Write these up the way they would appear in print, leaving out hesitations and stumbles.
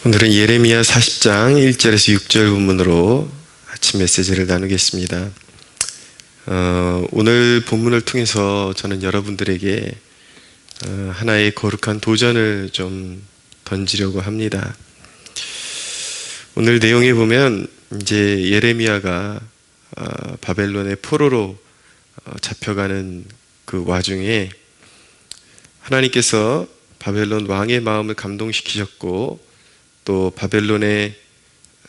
오늘은 예레미야 40장 1절에서 6절 본문으로 아침 메시지를 나누겠습니다. 오늘 본문을 통해서 저는 여러분들에게 하나의 거룩한 도전을 좀 던지려고 합니다. 오늘 내용에 보면 이제 예레미야가 바벨론의 포로로 잡혀가는 그 와중에 하나님께서 바벨론 왕의 마음을 감동시키셨고 또 바벨론의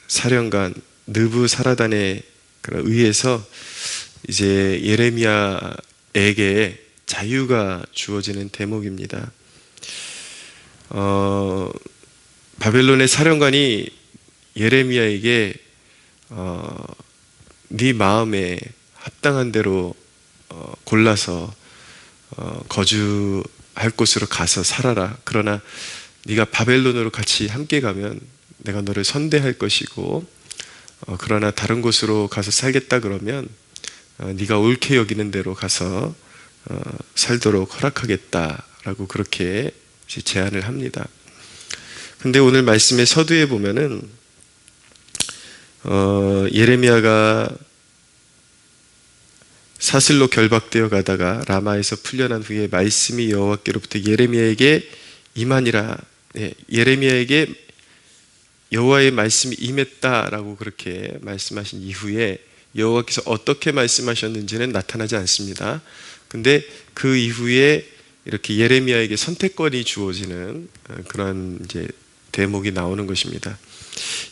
사령관 느부사라단에 의해서 이제 예레미야에게 자유가 주어지는 대목입니다. 바벨론의 사령관이 예레미야에게 네 마음에 합당한 대로 골라서 거주할 곳으로 가서 살아라. 그러나 네가 바벨론으로 같이 함께 가면 내가 너를 선대할 것이고 그러나 다른 곳으로 가서 살겠다 그러면 네가 옳게 여기는 대로 가서 살도록 허락하겠다라고 그렇게 제안을 합니다. 근데 오늘 말씀의 서두에 보면은 예레미야가 사슬로 결박되어 가다가 라마에서 풀려난 후에 말씀이 여호와께로부터 예레미야에게 임하니라. 예레미야에게 여호와의 말씀이 임했다라고 그렇게 말씀하신 이후에 여호와께서 어떻게 말씀하셨는지는 나타나지 않습니다. 근데 그 이후에 이렇게 예레미야에게 선택권이 주어지는 그런 이제 대목이 나오는 것입니다.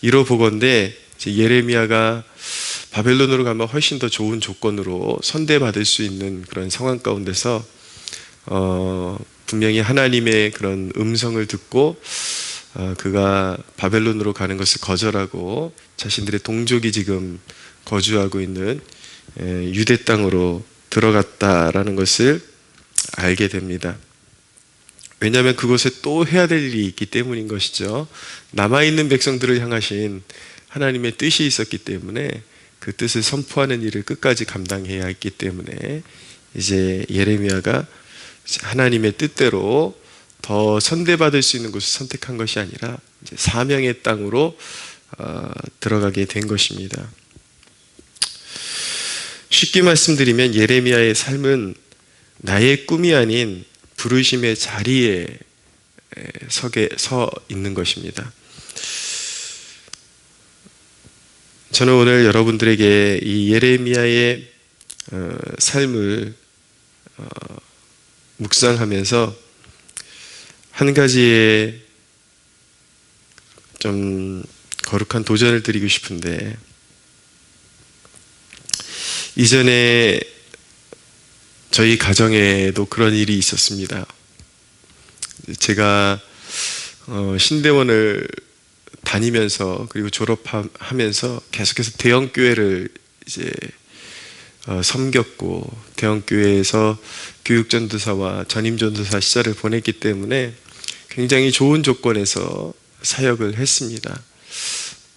이로 보건대 예레미야가 바벨론으로 가면 훨씬 더 좋은 조건으로 선대받을 수 있는 그런 상황 가운데서 분명히 하나님의 그런 음성을 듣고 그가 바벨론으로 가는 것을 거절하고 자신들의 동족이 지금 거주하고 있는 유대 땅으로 들어갔다라는 것을 알게 됩니다. 왜냐하면 그곳에 또 해야 될 일이 있기 때문인 것이죠. 남아있는 백성들을 향하신 하나님의 뜻이 있었기 때문에 그 뜻을 선포하는 일을 끝까지 감당해야 했기 때문에 이제 예레미야가 하나님의 뜻대로 더 선대받을 수 있는 곳을 선택한 것이 아니라 이제 사명의 땅으로 들어가게 된 것입니다. 쉽게 말씀드리면 예레미야의 삶은 나의 꿈이 아닌 부르심의 자리에 서 있는 것입니다. 저는 오늘 여러분들에게 이 예레미야의 삶을 묵상하면서 한 가지의 좀 거룩한 도전을 드리고 싶은데, 이전에 저희 가정에도 그런 일이 있었습니다. 제가 신대원을 다니면서 그리고 졸업하면서 계속해서 대형교회를 이제 섬겼고 대형교회에서 교육전도사와 전임전도사 시절을 보냈기 때문에 굉장히 좋은 조건에서 사역을 했습니다.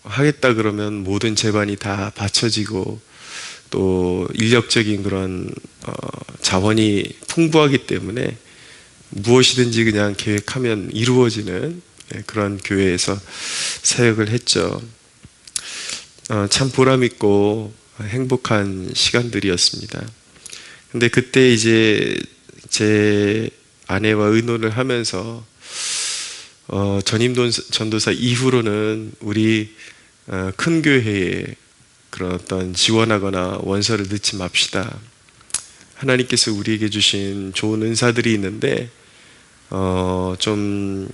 하겠다 그러면 모든 제반이 다 받쳐지고 또 인력적인 그런 자원이 풍부하기 때문에 무엇이든지 그냥 계획하면 이루어지는 그런 교회에서 사역을 했죠. 참 보람있고 행복한 시간들이었습니다. 근데 그때 이제 제 아내와 의논을 하면서 전임 전도사 이후로는 우리 큰 교회에 그런 어떤 지원하거나 원서를 넣지 맙시다. 하나님께서 우리에게 주신 좋은 은사들이 있는데 좀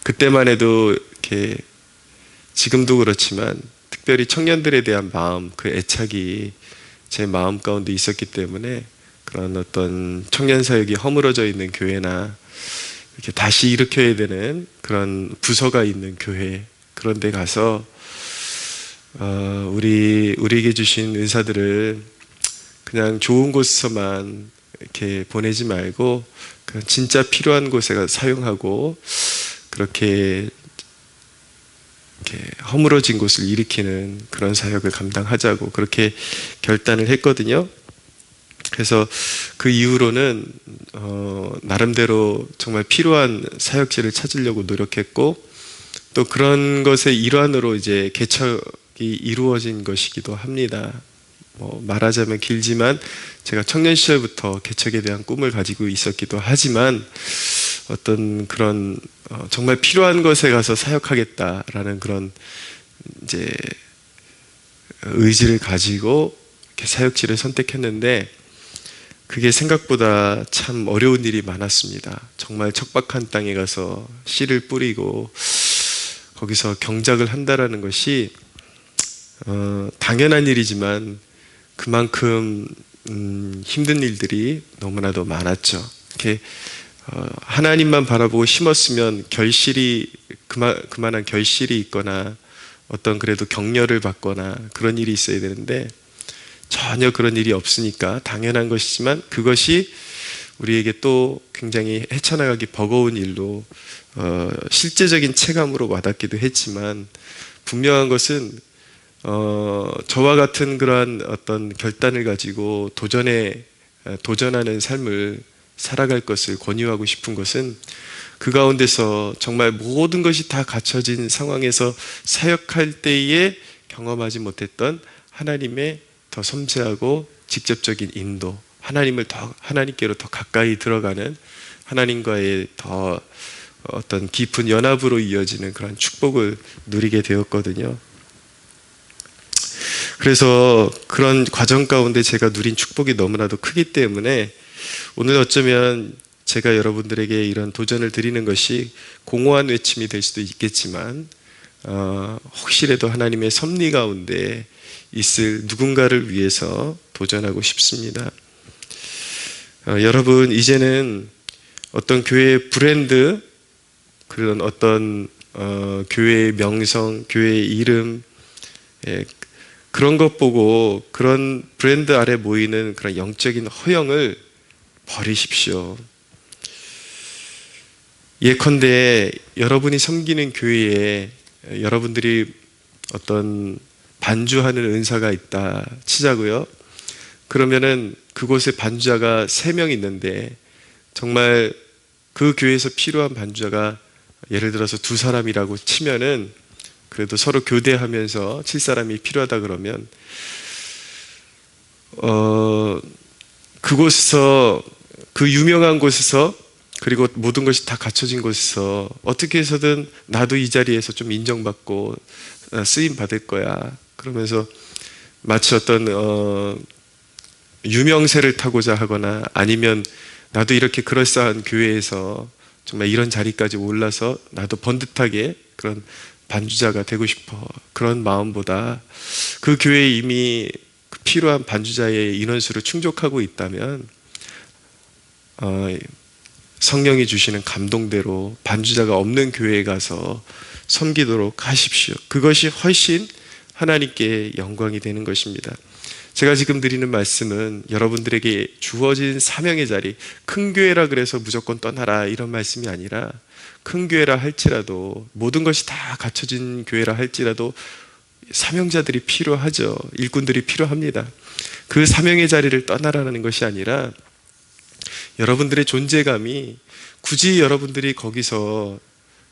그때만 해도 이렇게 지금도 그렇지만 특별히 청년들에 대한 마음, 그 애착이 제 마음 가운데 있었기 때문에 그런 어떤 청년 사역이 허물어져 있는 교회나 이렇게 다시 일으켜야 되는 그런 부서가 있는 교회, 그런 데 가서 우리에게 주신 은사들을 그냥 좋은 곳에서만 이렇게 보내지 말고 그냥 진짜 필요한 곳에 가서 사용하고 그렇게 허물어진 곳을 일으키는 그런 사역을 감당하자고 그렇게 결단을 했거든요. 그래서 그 이후로는 나름대로 정말 필요한 사역지를 찾으려고 노력했고 또 그런 것의 일환으로 이제 개척이 이루어진 것이기도 합니다. 뭐 말하자면 길지만 제가 청년 시절부터 개척에 대한 꿈을 가지고 있었기도 하지만 어떤 그런 정말 필요한 것에 가서 사역하겠다라는 그런 이제 의지를 가지고 이렇게 사역지를 선택했는데 그게 생각보다 참 어려운 일이 많았습니다. 정말 척박한 땅에 가서 씨를 뿌리고 거기서 경작을 한다라는 것이 당연한 일이지만 그만큼 힘든 일들이 너무나도 많았죠. 이렇게 하나님만 바라보고 심었으면 결실이 그만한 결실이 있거나 어떤 그래도 격려를 받거나 그런 일이 있어야 되는데 전혀 그런 일이 없으니까 당연한 것이지만 그것이 우리에게 또 굉장히 헤쳐나가기 버거운 일로 실제적인 체감으로 와닿기도 했지만 분명한 것은 저와 같은 그러한 어떤 결단을 가지고 도전하는 삶을 살아갈 것을 권유하고 싶은 것은 그 가운데서 정말 모든 것이 다 갖춰진 상황에서 사역할 때에 경험하지 못했던 하나님의 더 섬세하고 직접적인 인도, 하나님께로 더 가까이 들어가는 하나님과의 더 어떤 깊은 연합으로 이어지는 그런 축복을 누리게 되었거든요. 그래서 그런 과정 가운데 제가 누린 축복이 너무나도 크기 때문에 오늘 어쩌면 제가 여러분들에게 이런 도전을 드리는 것이 공허한 외침이 될 수도 있겠지만 혹시라도 하나님의 섭리 가운데 있을 누군가를 위해서 도전하고 싶습니다. 여러분 이제는 어떤 교회의 브랜드, 그런 어떤 교회의 명성, 교회의 이름, 그런 것 보고 그런 브랜드 아래 모이는 그런 영적인 허영을 버리십시오. 예컨대 여러분이 섬기는 교회에 여러분들이 어떤 반주하는 은사가 있다 치자고요. 그러면은 그곳에 반주자가 3명 있는데 정말 그 교회에서 필요한 반주자가 예를 들어서 2사람이라고 치면은 그래도 서로 교대하면서 7사람이 필요하다 그러면 그곳에서 그 유명한 곳에서 그리고 모든 것이 다 갖춰진 곳에서 어떻게 해서든 나도 이 자리에서 좀 인정받고 쓰임 받을 거야. 그러면서 마치 어떤 유명세를 타고자 하거나 아니면 나도 이렇게 그럴싸한 교회에서 정말 이런 자리까지 올라서 나도 번듯하게 그런 반주자가 되고 싶어. 그런 마음보다 그 교회에 이미 필요한 반주자의 인원수를 충족하고 있다면 성령이 주시는 감동대로 반주자가 없는 교회에 가서 섬기도록 하십시오. 그것이 훨씬 하나님께 영광이 되는 것입니다. 제가 지금 드리는 말씀은 여러분들에게 주어진 사명의 자리, 큰 교회라 그래서 무조건 떠나라 이런 말씀이 아니라 큰 교회라 할지라도 모든 것이 다 갖춰진 교회라 할지라도 사명자들이 필요하죠. 일꾼들이 필요합니다. 그 사명의 자리를 떠나라는 것이 아니라 여러분들의 존재감이 굳이 여러분들이 거기서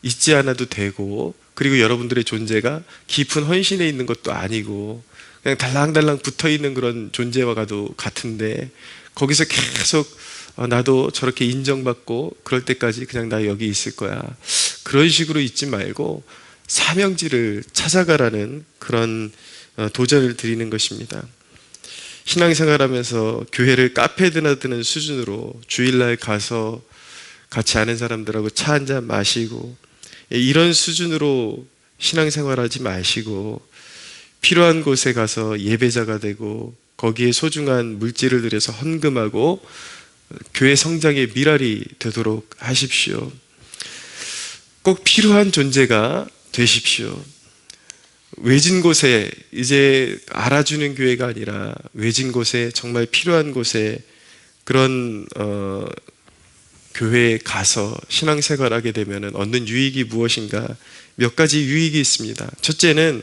있지 않아도 되고 그리고 여러분들의 존재가 깊은 헌신에 있는 것도 아니고 그냥 달랑달랑 붙어있는 그런 존재와도 같은데 거기서 계속 나도 저렇게 인정받고 그럴 때까지 그냥 나 여기 있을 거야. 그런 식으로 있지 말고 사명지를 찾아가라는 그런 도전을 드리는 것입니다. 신앙생활하면서 교회를 카페드나 드는 수준으로 주일날 가서 같이 아는 사람들하고 차 한잔 마시고 이런 수준으로 신앙생활하지 마시고 필요한 곳에 가서 예배자가 되고 거기에 소중한 물질을 들여서 헌금하고 교회 성장의 미랄이 되도록 하십시오. 꼭 필요한 존재가 되십시오. 외진 곳에 이제 알아주는 교회가 아니라 외진 곳에 정말 필요한 곳에 그런 교회에 가서 신앙생활하게 되면 얻는 유익이 무엇인가? 몇 가지 유익이 있습니다. 첫째는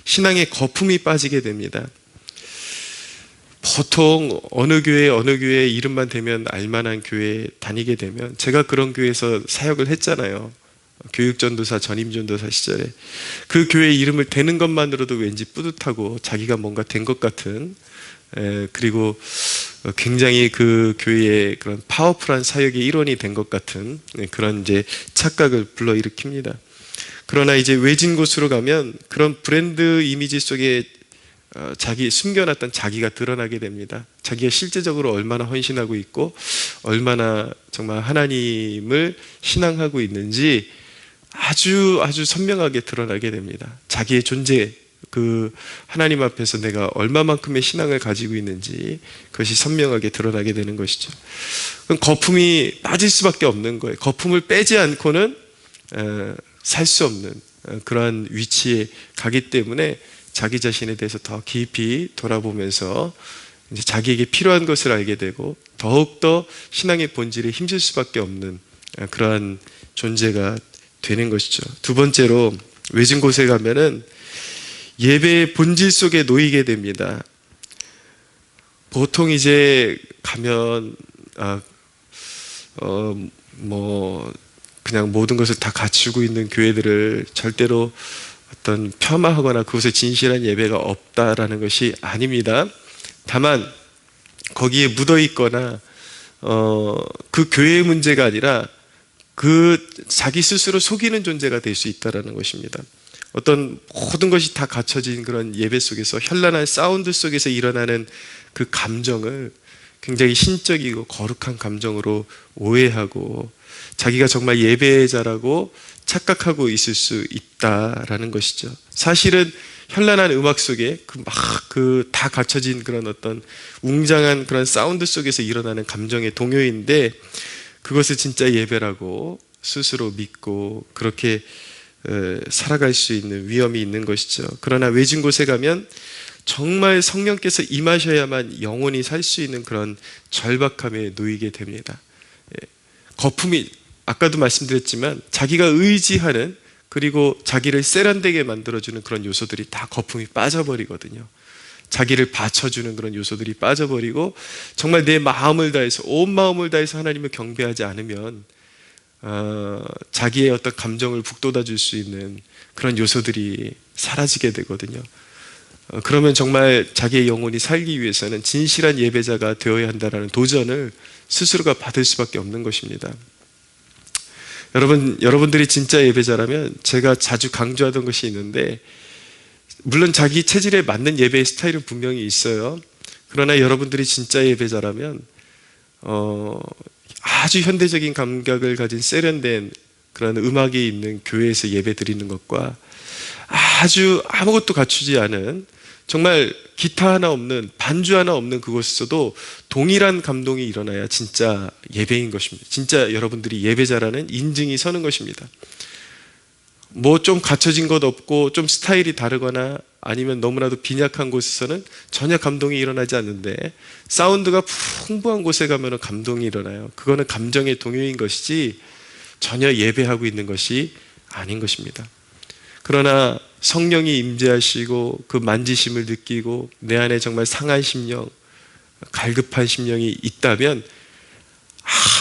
신앙의 거품이 빠지게 됩니다. 보통 어느 교회 이름만 대면 알만한 교회에 다니게 되면 제가 그런 교회에서 사역을 했잖아요. 교육전도사, 전임전도사 시절에 그 교회 이름을 대는 것만으로도 왠지 뿌듯하고 자기가 뭔가 된 것 같은, 그리고 굉장히 그 교회의 그런 파워풀한 사역의 일원이 된 것 같은 그런 이제 착각을 불러일으킵니다. 그러나 이제 외진 곳으로 가면 그런 브랜드 이미지 속에 자기 숨겨놨던 자기가 드러나게 됩니다. 자기가 실제적으로 얼마나 헌신하고 있고 얼마나 정말 하나님을 신앙하고 있는지 아주 선명하게 드러나게 됩니다. 자기의 존재, 그 하나님 앞에서 내가 얼마만큼의 신앙을 가지고 있는지 그것이 선명하게 드러나게 되는 것이죠. 그럼 거품이 빠질 수밖에 없는 거예요. 거품을 빼지 않고는 살 수 없는 그러한 위치에 가기 때문에 자기 자신에 대해서 더 깊이 돌아보면서 이제 자기에게 필요한 것을 알게 되고 더욱더 신앙의 본질에 힘쓸 수밖에 없는 그러한 존재가 되는 것이죠. 두 번째로 외진 곳에 가면은 예배의 본질 속에 놓이게 됩니다. 보통 이제 가면 그냥 모든 것을 다 갖추고 있는 교회들을 절대로 어떤 폄하하거나 그곳에 진실한 예배가 없다라는 것이 아닙니다. 다만 거기에 묻어 있거나 그 교회의 문제가 아니라 그 자기 스스로 속이는 존재가 될 수 있다라는 것입니다. 어떤 모든 것이 다 갖춰진 그런 예배 속에서 현란한 사운드 속에서 일어나는 그 감정을 굉장히 신적이고 거룩한 감정으로 오해하고 자기가 정말 예배자라고 착각하고 있을 수 있다라는 것이죠. 사실은 현란한 음악 속에 다 갖춰진 그런 어떤 웅장한 그런 사운드 속에서 일어나는 감정의 동요인데 그것을 진짜 예배라고 스스로 믿고 그렇게 살아갈 수 있는 위험이 있는 것이죠. 그러나 외진 곳에 가면 정말 성령께서 임하셔야만 영혼이 살 수 있는 그런 절박함에 놓이게 됩니다. 거품이 아까도 말씀드렸지만 자기가 의지하는 그리고 자기를 세련되게 만들어주는 그런 요소들이 다 거품이 빠져버리거든요. 자기를 받쳐주는 그런 요소들이 빠져버리고 정말 내 마음을 다해서 온 마음을 다해서 하나님을 경배하지 않으면 자기의 어떤 감정을 북돋아 줄 수 있는 그런 요소들이 사라지게 되거든요. 그러면 정말 자기의 영혼이 살기 위해서는 진실한 예배자가 되어야 한다는 도전을 스스로가 받을 수밖에 없는 것입니다. 여러분들이 진짜 예배자라면 제가 자주 강조하던 것이 있는데 물론 자기 체질에 맞는 예배의 스타일은 분명히 있어요. 그러나 여러분들이 진짜 예배자라면 아주 현대적인 감각을 가진 세련된 그런 음악이 있는 교회에서 예배 드리는 것과 아주 아무것도 갖추지 않은 정말 기타 하나 없는 반주 하나 없는 그곳에서도 동일한 감동이 일어나야 진짜 예배인 것입니다. 진짜 여러분들이 예배자라는 인증이 서는 것입니다. 뭐 좀 갖춰진 것 없고 좀 스타일이 다르거나 아니면 너무나도 빈약한 곳에서는 전혀 감동이 일어나지 않는데 사운드가 풍부한 곳에 가면 감동이 일어나요. 그거는 감정의 동요인 것이지 전혀 예배하고 있는 것이 아닌 것입니다. 그러나 성령이 임재하시고 그 만지심을 느끼고 내 안에 정말 상한 심령, 갈급한 심령이 있다면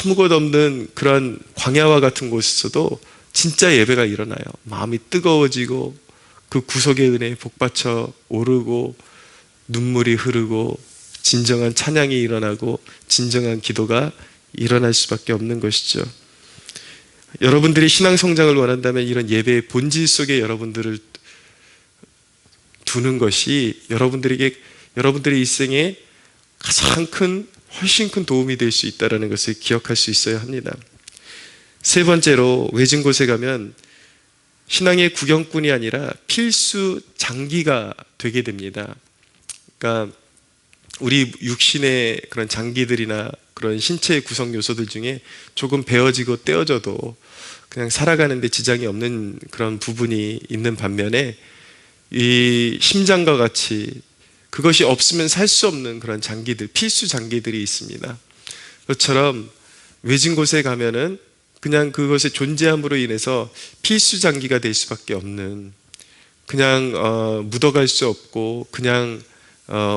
아무것도 없는 그런 광야와 같은 곳에서도 진짜 예배가 일어나요. 마음이 뜨거워지고 그 구속의 은혜에 복받쳐 오르고 눈물이 흐르고 진정한 찬양이 일어나고 진정한 기도가 일어날 수밖에 없는 것이죠. 여러분들이 신앙 성장을 원한다면 이런 예배의 본질 속에 여러분들을 두는 것이 여러분들의 일생에 가장 훨씬 큰 도움이 될 수 있다는 것을 기억할 수 있어야 합니다. 세 번째로 외진 곳에 가면 신앙의 구경꾼이 아니라 필수 장기가 되게 됩니다. 그러니까 우리 육신의 그런 장기들이나 그런 신체의 구성 요소들 중에 조금 베어지고 떼어져도 그냥 살아가는데 지장이 없는 그런 부분이 있는 반면에 이 심장과 같이 그것이 없으면 살 수 없는 그런 장기들, 필수 장기들이 있습니다. 그것처럼 외진 곳에 가면은 그냥 그것의 존재함으로 인해서 필수 장기가 될 수밖에 없는, 그냥 묻어갈 수 없고 그냥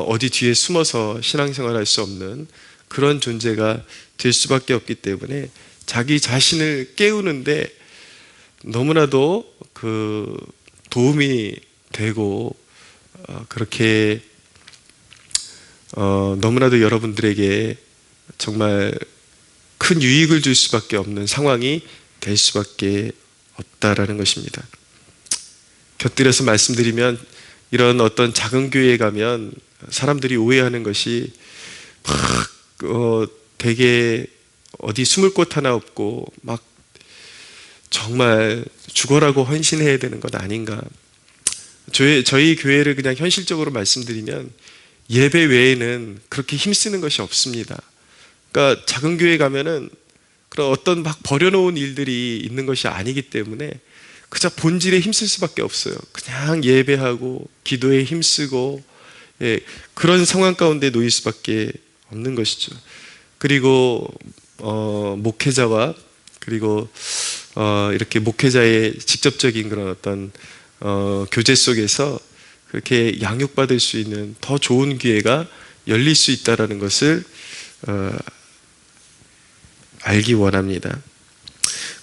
어디 뒤에 숨어서 신앙생활할 수 없는 그런 존재가 될 수밖에 없기 때문에 자기 자신을 깨우는데 너무나도 그 도움이 되고 그렇게 너무나도 여러분들에게 정말 큰 유익을 줄 수밖에 없는 상황이 될 수밖에 없다라는 것입니다. 곁들여서 말씀드리면 이런 어떤 작은 교회에 가면 사람들이 오해하는 것이 막 되게 어디 숨을 곳 하나 없고 막 정말 죽어라고 헌신해야 되는 것 아닌가. 저희 교회를 그냥 현실적으로 말씀드리면 예배 외에는 그렇게 힘쓰는 것이 없습니다. 그러니까 작은 교회 가면은 그런 어떤 막 버려놓은 일들이 있는 것이 아니기 때문에 그저 본질에 힘쓸 수밖에 없어요. 그냥 예배하고 기도에 힘쓰고 그런 상황 가운데 놓일 수밖에 없는 것이죠. 그리고 목회자와 그리고 이렇게 목회자의 직접적인 그런 어떤 교제 속에서 그렇게 양육받을 수 있는 더 좋은 기회가 열릴 수 있다는 것을 알기 원합니다.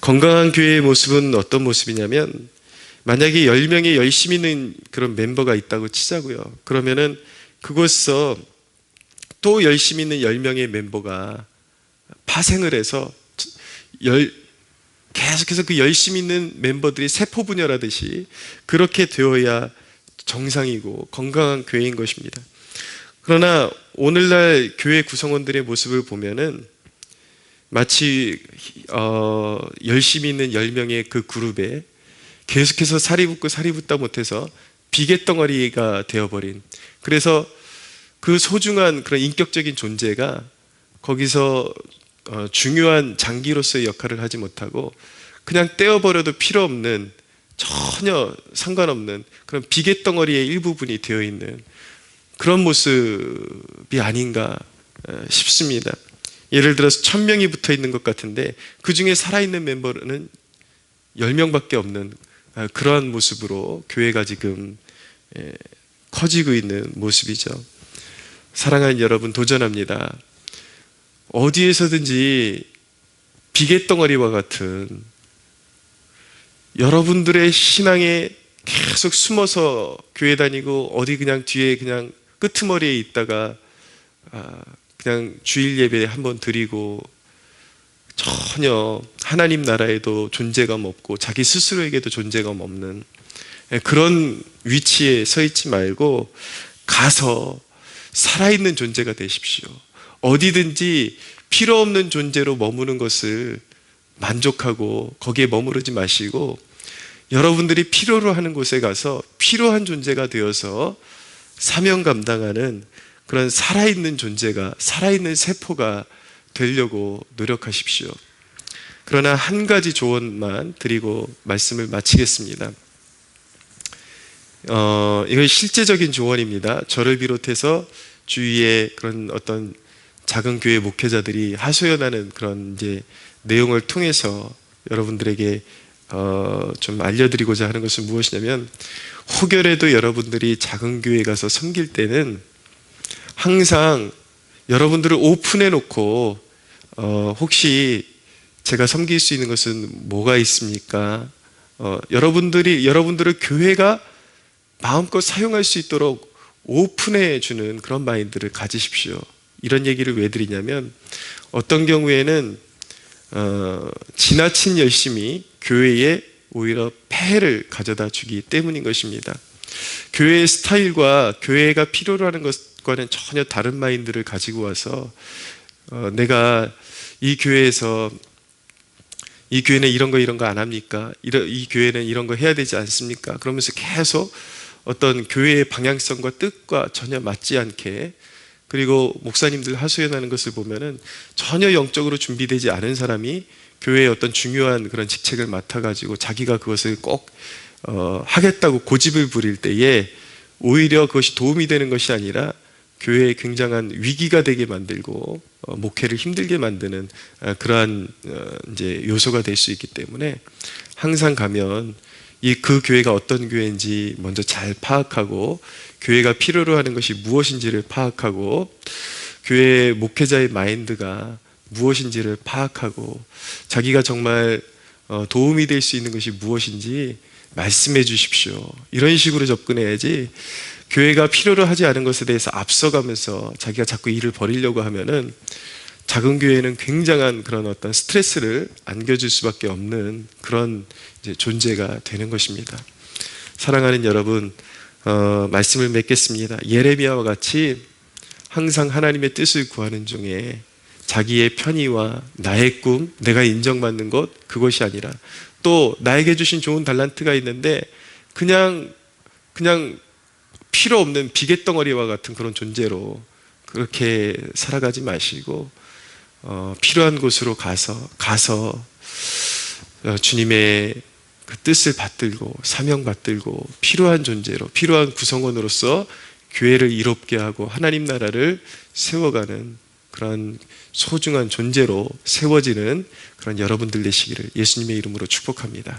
건강한 교회의 모습은 어떤 모습이냐면 만약에 10명의 열심히 있는 그런 멤버가 있다고 치자고요. 그러면은 그곳에서 또 열심히 있는 10명의 멤버가 파생을 해서 계속해서 그 열심히 있는 멤버들이 세포 분열하듯이 그렇게 되어야 정상이고 건강한 교회인 것입니다. 그러나 오늘날 교회 구성원들의 모습을 보면은 마치 열심히 있는 10명의 그 그룹에 계속해서 살이 붙고 살이 붙다 못해서 비계덩어리가 되어버린, 그래서 그 소중한 그런 인격적인 존재가 거기서 중요한 장기로서의 역할을 하지 못하고 그냥 떼어버려도 필요 없는, 전혀 상관없는 그런 비계덩어리의 일부분이 되어 있는 그런 모습이 아닌가 싶습니다. 예를 들어서 1000명이 붙어 있는 것 같은데 그 중에 살아있는 멤버는 10명밖에 없는 그러한 모습으로 교회가 지금 커지고 있는 모습이죠. 사랑하는 여러분, 도전합니다. 어디에서든지 비계덩어리와 같은 여러분들의 신앙에 계속 숨어서 교회 다니고 어디 그냥 뒤에 그냥 끄트머리에 있다가 그냥 주일 예배 한번 드리고 전혀 하나님 나라에도 존재감 없고 자기 스스로에게도 존재감 없는 그런 위치에 서 있지 말고 가서 살아있는 존재가 되십시오. 어디든지 필요 없는 존재로 머무는 것을 만족하고 거기에 머무르지 마시고 여러분들이 필요로 하는 곳에 가서 필요한 존재가 되어서 사명 감당하는 그런 살아있는 존재가, 살아있는 세포가 되려고 노력하십시오. 그러나 한 가지 조언만 드리고 말씀을 마치겠습니다. 이건 실제적인 조언입니다. 저를 비롯해서 주위에 그런 어떤 작은 교회 목회자들이 하소연하는 그런 이제 내용을 통해서 여러분들에게 좀 알려드리고자 하는 것은 무엇이냐면, 혹여라도 여러분들이 작은 교회에 가서 섬길 때는 항상 여러분들을 오픈해 놓고 혹시 제가 섬길 수 있는 것은 뭐가 있습니까? 여러분들을 교회가 마음껏 사용할 수 있도록 오픈해 주는 그런 마인드를 가지십시오. 이런 얘기를 왜 드리냐면, 어떤 경우에는 지나친 열심이 교회에 오히려 폐해를 가져다 주기 때문인 것입니다. 교회의 스타일과 교회가 필요로 하는 것과는 전혀 다른 마인드를 가지고 와서 내가 이 교회에서 이 교회는 이런 거 안 합니까? 이 교회는 이런 거 해야 되지 않습니까? 그러면서 계속 어떤 교회의 방향성과 뜻과 전혀 맞지 않게, 그리고 목사님들 하소연하는 것을 보면은 전혀 영적으로 준비되지 않은 사람이 교회의 어떤 중요한 그런 직책을 맡아가지고 자기가 그것을 꼭 하겠다고 고집을 부릴 때에 오히려 그것이 도움이 되는 것이 아니라 교회에 굉장한 위기가 되게 만들고 목회를 힘들게 만드는 그러한 이제 요소가 될 수 있기 때문에 항상 가면 그 교회가 어떤 교회인지 먼저 잘 파악하고 교회가 필요로 하는 것이 무엇인지를 파악하고 교회의 목회자의 마인드가 무엇인지를 파악하고 자기가 정말 도움이 될 수 있는 것이 무엇인지 말씀해 주십시오. 이런 식으로 접근해야지, 교회가 필요로 하지 않은 것에 대해서 앞서가면서 자기가 자꾸 일을 벌이려고 하면은 작은 교회는 굉장한 그런 어떤 스트레스를 안겨줄 수밖에 없는 그런 이제 존재가 되는 것입니다. 사랑하는 여러분, 말씀을 맺겠습니다. 예레미야와 같이 항상 하나님의 뜻을 구하는 중에 자기의 편의와 나의 꿈, 내가 인정받는 것, 그것이 아니라 또 나에게 주신 좋은 달란트가 있는데 그냥 필요 없는 비계덩어리와 같은 그런 존재로 그렇게 살아가지 마시고 필요한 곳으로 가서 주님의 그 뜻을 받들고 사명 받들고 필요한 존재로, 필요한 구성원으로서 교회를 이롭게 하고 하나님 나라를 세워가는 그런 소중한 존재로 세워지는 그런 여러분들 되시기를 예수님의 이름으로 축복합니다.